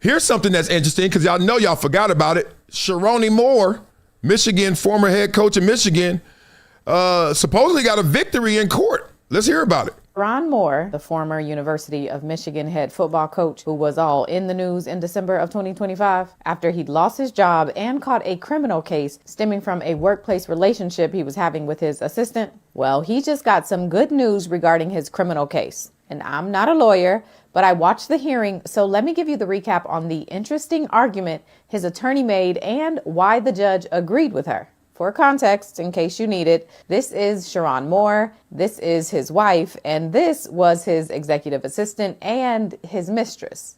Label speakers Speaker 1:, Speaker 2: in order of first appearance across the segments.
Speaker 1: Here's something that's interesting because y'all know y'all forgot about it. Sherrone Moore, Michigan, former head coach of Michigan, supposedly got a victory in court. Let's hear about it.
Speaker 2: Sherrone Moore, the former University of Michigan head football coach who was all in the news in December of 2025 after he'd lost his job and caught a criminal case stemming from a workplace relationship he was having with his assistant. Well, he just got some good news regarding his criminal case. And I'm not a lawyer, but I watched the hearing, so let me give you the recap on the interesting argument his attorney made and why the judge agreed with her. For context, in case you need it, this is Sherrone Moore, this is his wife, and this was his executive assistant and his mistress.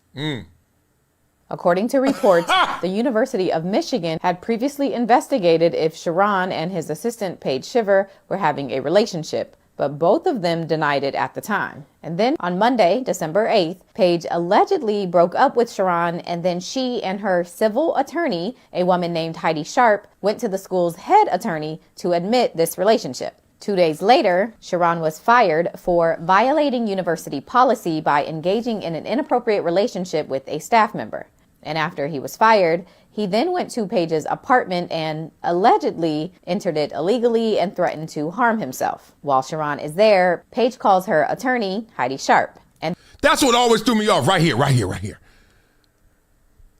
Speaker 2: According to reports, the University of Michigan had previously investigated if Sherrone and his assistant Paige Shiver were having a relationship, but both of them denied it at the time. And then on Monday, December 8th, Paige allegedly broke up with Sherrone, and then she and her civil attorney, a woman named Heidi Sharp, went to the school's head attorney to admit this relationship. 2 days later, Sherrone was fired for violating university policy by engaging in an inappropriate relationship with a staff member. And after he was fired, he then went to Paige's apartment and allegedly entered it illegally and threatened to harm himself. While Sherrone is there, Paige calls her attorney, Heidi Sharp. And
Speaker 1: that's what always threw me off, right here.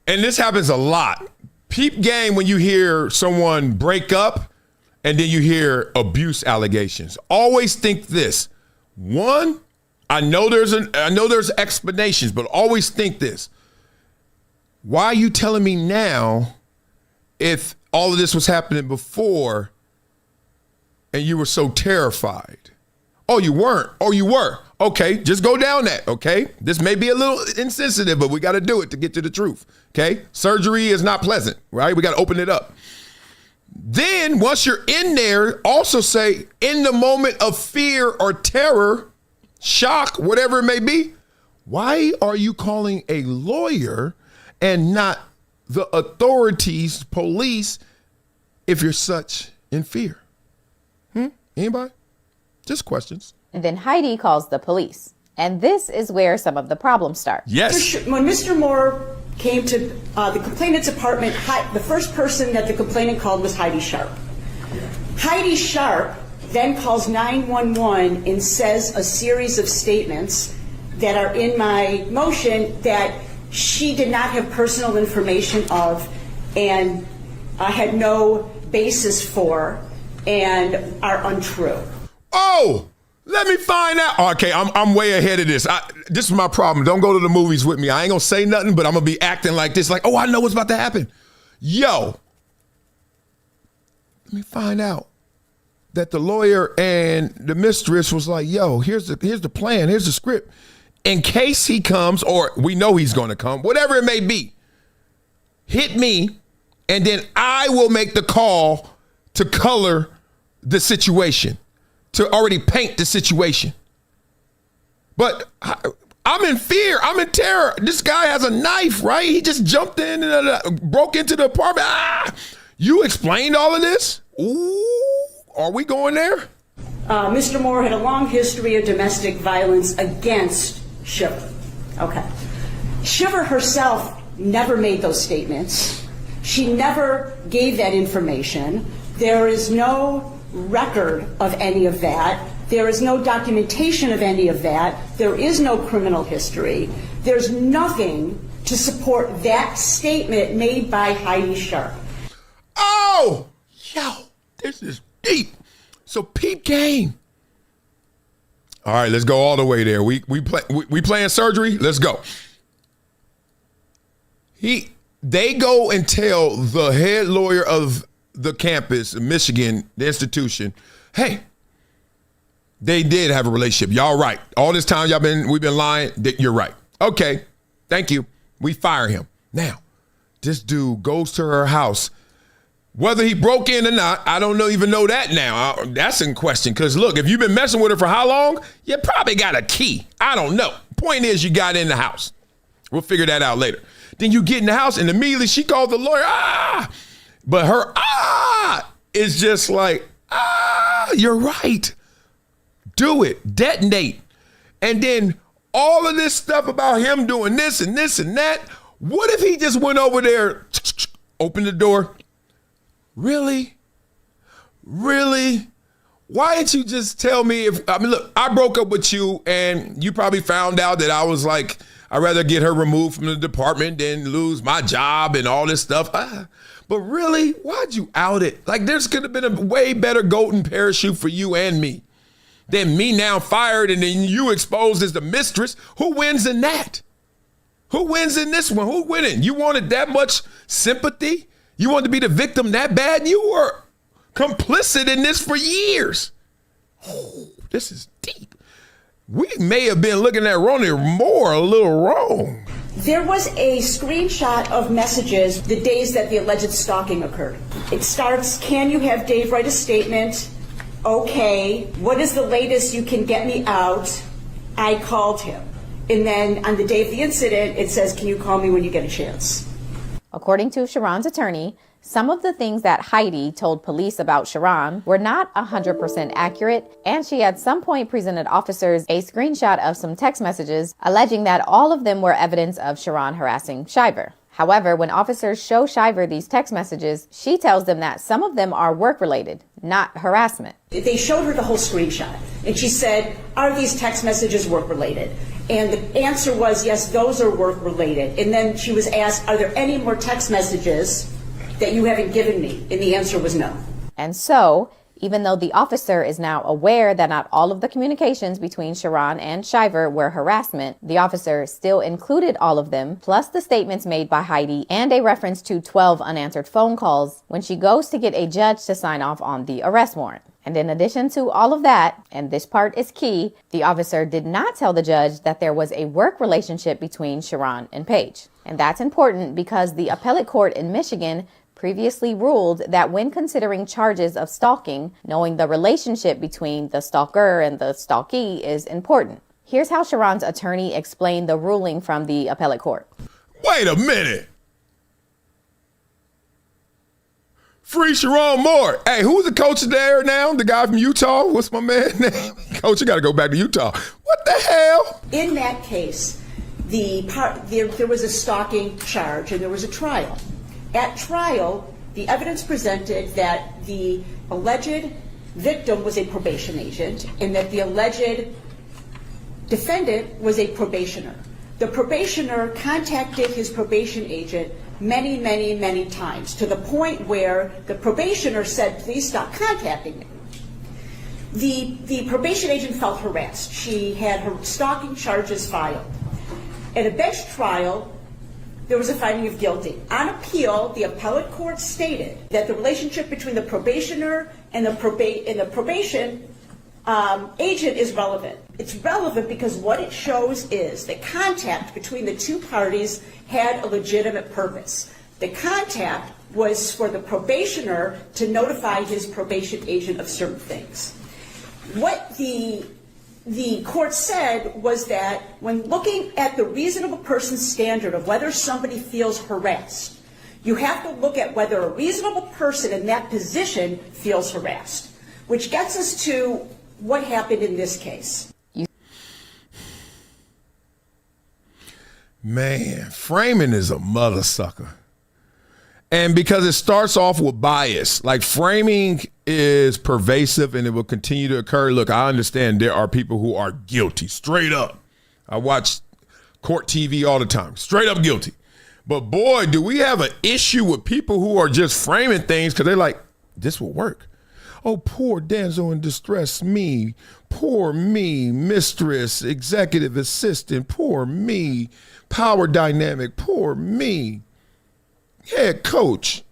Speaker 1: And this happens a lot. Peep game when you hear someone break up and then you hear abuse allegations. Always think this. One, I know there's explanations, but always think this. Why are you telling me now if all of this was happening before and you were so terrified? Oh, you weren't. Oh, you were. Okay, just go down that, okay? This may be a little insensitive, but we got to do it to get to the truth, okay? Surgery is not pleasant, right? We got to open it up. Then once you're in there, also say, in the moment of fear or terror, shock, whatever it may be, why are you calling a lawyer and not the authorities, police, if you're such in fear? Anybody? Just questions.
Speaker 2: And then Heidi calls the police. And this is where some of the problems start.
Speaker 1: Yes.
Speaker 3: When Mr. Moore came to the complainant's apartment, the first person that the complainant called was Heidi Sharp. Heidi Sharp then calls 911 and says a series of statements that are in my motion that she did not have personal information of and had no basis for and are untrue.
Speaker 1: Oh, let me find out. Okay, I'm way ahead of this. This is my problem. Don't go to the movies with me. I ain't gonna say nothing, but I'm gonna be acting like this, like, oh, I know what's about to happen. Yo, let me find out that the lawyer and the mistress was like, yo, here's the plan, here's the script. In case he comes, or we know he's going to come, whatever it may be, hit me, and then I will make the call to color the situation, to already paint the situation. But I'm in fear. I'm in terror. This guy has a knife, right? He just jumped in and broke into the apartment. You explained all of this? Ooh, are we going there?
Speaker 3: Mr. Moore had a long history of domestic violence against Shiver. Okay. Shiver herself never made those statements. She never gave that information. There is no record of any of that. There is no documentation of any of that. There is no criminal history. There's nothing to support that statement made by Heidi Sharp.
Speaker 1: Oh, yo, this is deep. So peep game. All right, let's go all the way there. We playing surgery. Let's go. They go and tell the head lawyer of the campus, Michigan, the institution, hey, they did have a relationship. Y'all right. All this time we've been lying. You're right. Okay, thank you. We fire him. Now, this dude goes to her house. Whether he broke in or not, I don't even know that now. That's in question. Because look, if you've been messing with her for how long, you probably got a key. I don't know. Point is, you got in the house. We'll figure that out later. Then you get in the house and immediately she calls the lawyer. But her is just like, you're right. Do it. Detonate. And then all of this stuff about him doing this and this and that. What if he just went over there, opened the door? Really? Really? Why didn't you just tell me look, I broke up with you and you probably found out that I was like, I'd rather get her removed from the department than lose my job and all this stuff. But really, why'd you out it? Like, there's could have been a way better golden parachute for you and me than me now fired and then you exposed as the mistress. Who wins in that? Who wins in this one? Who winning? You wanted that much sympathy? You wanted to be the victim that bad? You were complicit in this for years. Oh, this is deep. We may have been looking at Ronnie Moore a little wrong.
Speaker 3: There was a screenshot of messages the days that the alleged stalking occurred. It starts, can you have Dave write a statement? Okay. What is the latest you can get me out? I called him. And then on the day of the incident, it says, can you call me when you get a chance?
Speaker 2: According to Sherrone's attorney, some of the things that Heidi told police about Sherrone were not 100% accurate, and she at some point presented officers a screenshot of some text messages alleging that all of them were evidence of Sherrone harassing Shiver. However, when officers show Shiver these text messages, she tells them that some of them are work-related, not harassment.
Speaker 3: They showed her the whole screenshot, and she said, are these text messages work-related? And the answer was, yes, those are work-related. And then she was asked, are there any more text messages that you haven't given me? And the answer was no.
Speaker 2: And so, even though the officer is now aware that not all of the communications between Sherrone and Shiver were harassment, the officer still included all of them, plus the statements made by Heidi and a reference to 12 unanswered phone calls when she goes to get a judge to sign off on the arrest warrant. And in addition to all of that, and this part is key, the officer did not tell the judge that there was a work relationship between Sherrone and Paige. And that's important because the appellate court in Michigan previously ruled that when considering charges of stalking, knowing the relationship between the stalker and the stalkee is important. Here's how Sherrone's attorney explained the ruling from the appellate court.
Speaker 1: Wait a minute. Free Sherrone Moore. Hey, who's the coach there now? The guy from Utah? What's my man's name? Coach, you got to go back to Utah. What the hell?
Speaker 3: In that case, there was a stalking charge and there was a trial. At trial, the evidence presented that the alleged victim was a probation agent and that the alleged defendant was a probationer. The probationer contacted his probation agent many, many, many times, to the point where the probationer said, please stop contacting me. The probation agent felt harassed. She had her stalking charges filed. At a bench trial, there was a finding of guilty. On appeal, the appellate court stated that the relationship between the probationer and the probation agent is relevant. It's relevant because what it shows is that contact between the two parties had a legitimate purpose. The contact was for the probationer to notify his probation agent of certain things. What the court said was that when looking at the reasonable person standard of whether somebody feels harassed, you have to look at whether a reasonable person in that position feels harassed, which gets us to what happened in this case.
Speaker 1: Man, framing is a mother sucker. And because it starts off with bias, like framing is pervasive and it will continue to occur. Look, I understand there are people who are guilty, straight up. I watch court TV all the time, straight up guilty. But boy, do we have an issue with people who are just framing things because they're like, this will work. Oh, poor damsel in distress, me. Poor me, mistress, executive assistant. Poor me, power dynamic. Poor me, head coach.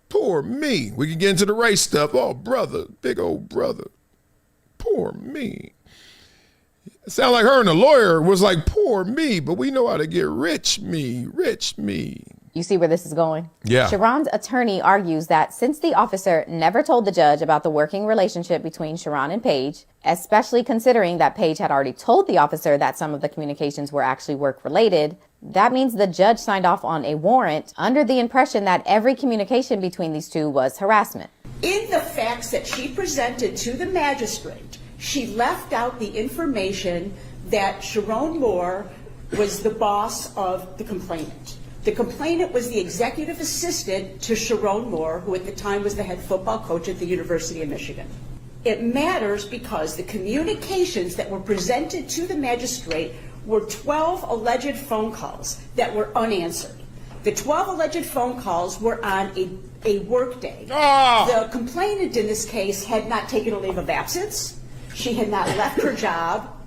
Speaker 1: Poor me. We can get into the race stuff. Oh, brother, big old brother. Poor me. It sounded like her and the lawyer was like, poor me, but we know how to get rich me, rich me.
Speaker 2: You see where this is going?
Speaker 1: Yeah.
Speaker 2: Sherrone's attorney argues that since the officer never told the judge about the working relationship between Sherrone and Paige, especially considering that Paige had already told the officer that some of the communications were actually work-related, that means the judge signed off on a warrant under the impression that every communication between these two was harassment.
Speaker 3: In the facts that she presented to the magistrate, she left out the information that Sherrone Moore was the boss of the complainant. The complainant was the executive assistant to Sherrone Moore, who at the time was the head football coach at the University of Michigan. It matters because the communications that were presented to the magistrate were 12 alleged phone calls that were unanswered. The 12 alleged phone calls were on a work day. The complainant in this case had not taken a leave of absence. She had not left her job.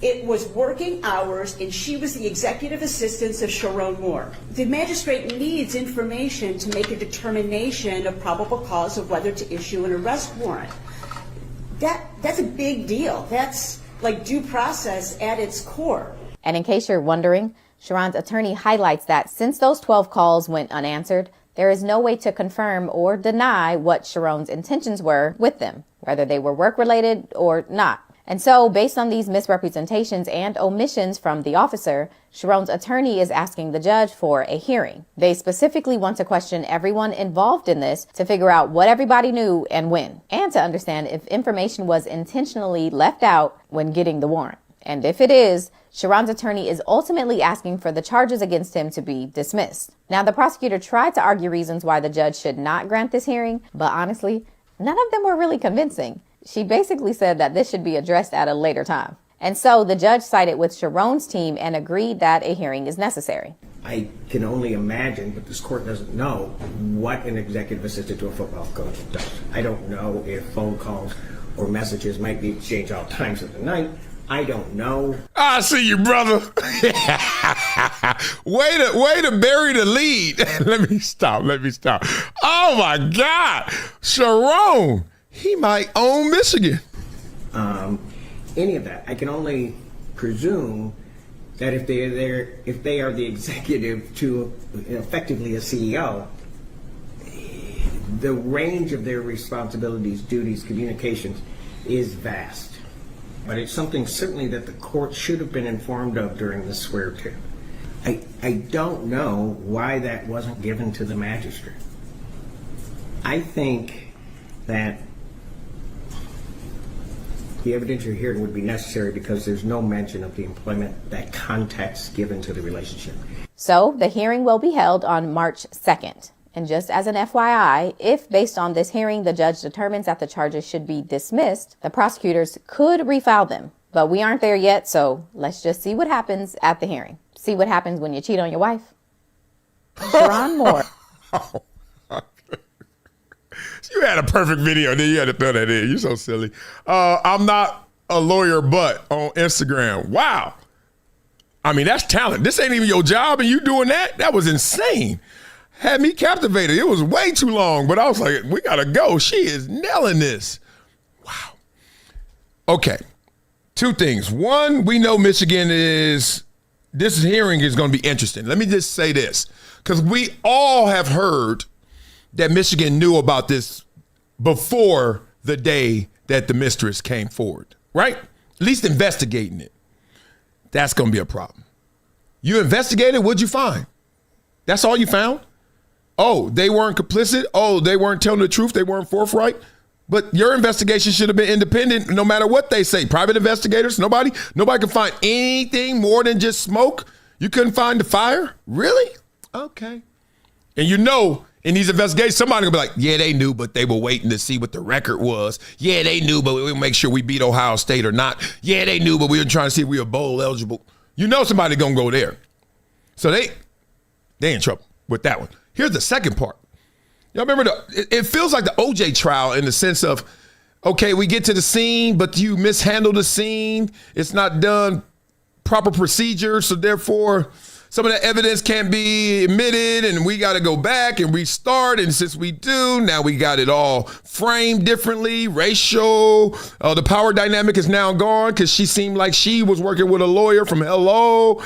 Speaker 3: It was working hours, and she was the executive assistant of Sherrone Moore. The magistrate needs information to make a determination of probable cause of whether to issue an arrest warrant. That's a big deal. That's like due process at its core.
Speaker 2: And in case you're wondering, Sherrone's attorney highlights that since those 12 calls went unanswered, there is no way to confirm or deny what Sherrone's intentions were with them, whether they were work-related or not. And so, based on these misrepresentations and omissions from the officer, Sherrone's attorney is asking the judge for a hearing. They specifically want to question everyone involved in this to figure out what everybody knew and when, and to understand if information was intentionally left out when getting the warrant. And if it is, Sherrone's attorney is ultimately asking for the charges against him to be dismissed. Now, the prosecutor tried to argue reasons why the judge should not grant this hearing, but honestly, none of them were really convincing. She basically said that this should be addressed at a later time. And so the judge sided with Sherrone's team and agreed that a hearing is necessary.
Speaker 4: I can only imagine, but this court doesn't know what an executive assistant to a football coach does. I don't know if phone calls or messages might be exchanged all times of the night. I don't know.
Speaker 1: I see you, brother. way to bury the lead. Let me stop. Oh, my God. Sherrone. He might own Michigan.
Speaker 4: Any of that. I can only presume that if they are the executive to effectively a CEO, the range of their responsibilities, duties, communications is vast. But it's something certainly that the court should have been informed of during the swear-to. I don't know why that wasn't given to the magistrate. I think that the evidentiary hearing would be necessary because there's no mention of the employment, that context given to the relationship.
Speaker 2: So the hearing will be held on March 2nd. And just as an FYI, if based on this hearing the judge determines that the charges should be dismissed, the prosecutors could refile them. But we aren't there yet, so let's just see what happens at the hearing. See what happens when you cheat on your wife. Sherrone Moore.
Speaker 1: You had a perfect video, then you had to throw that in. You're so silly. I'm not a lawyer, but on Instagram. Wow. I mean, that's talent. This ain't even your job, and you doing that? That was insane. Had me captivated. It was way too long, but I was like, we got to go. She is nailing this. Wow. Okay. Two things. One, we know Michigan this hearing is going to be interesting. Let me just say this, because we all have heard that Michigan knew about this before the day that the mistress came forward, right? At least investigating it. That's going to be a problem. You investigated, what'd you find? That's all you found? Oh, they weren't complicit? Oh, they weren't telling the truth? They weren't forthright? But your investigation should have been independent no matter what they say. Private investigators, nobody could find anything more than just smoke? You couldn't find the fire? Really? Okay. And you know, in these investigations, somebody will be like, yeah, they knew, but they were waiting to see what the record was. Yeah, they knew, but we'll make sure we beat Ohio State or not. Yeah, they knew, but we were trying to see if we were bowl eligible. You know somebody going to go there. So they in trouble with that one. Here's the second part. Y'all remember, it feels like the OJ trial in the sense of, okay, we get to the scene, but you mishandle the scene. It's not done proper procedure, so therefore some of the evidence can't be admitted, and we got to go back and restart. And since we do, now we got it all framed differently, racial. The power dynamic is now gone because she seemed like she was working with a lawyer from Hello.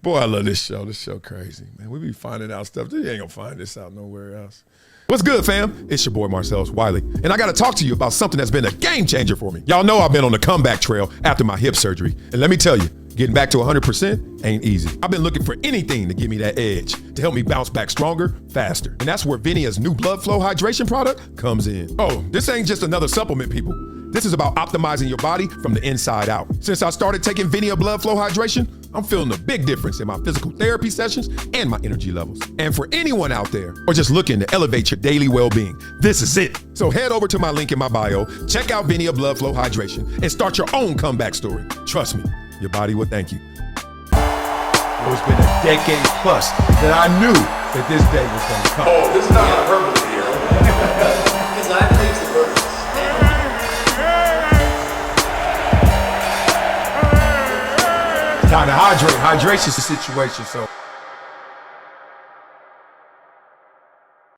Speaker 1: Boy, I love this show. This show crazy, man. We be finding out stuff. You ain't gonna find this out nowhere else. What's good, fam? It's your boy, Marcellus Wiley. And I got to talk to you about something that's been a game changer for me. Y'all know I've been on the comeback trail after my hip surgery. And let me tell you, Getting back to 100% ain't easy. I've been looking for anything to give me that edge, to help me bounce back stronger, faster. And that's where VINIA's new blood flow hydration product comes in. Oh, this ain't just another supplement, people. This is about optimizing your body from the inside out. Since I started taking VINIA blood flow hydration, I'm feeling a big difference in my physical therapy sessions and my energy levels. And for anyone out there, or just looking to elevate your daily well-being, this is it. So head over to my link in my bio, check out VINIA blood flow hydration, and start your own comeback story. Trust me, your body will thank you. It's been a decade plus that I knew that this day was going to come.
Speaker 5: Oh, this is not hyperbole here. Because I believe the purpose.
Speaker 1: Time to hydrate. Hydration's the situation, so.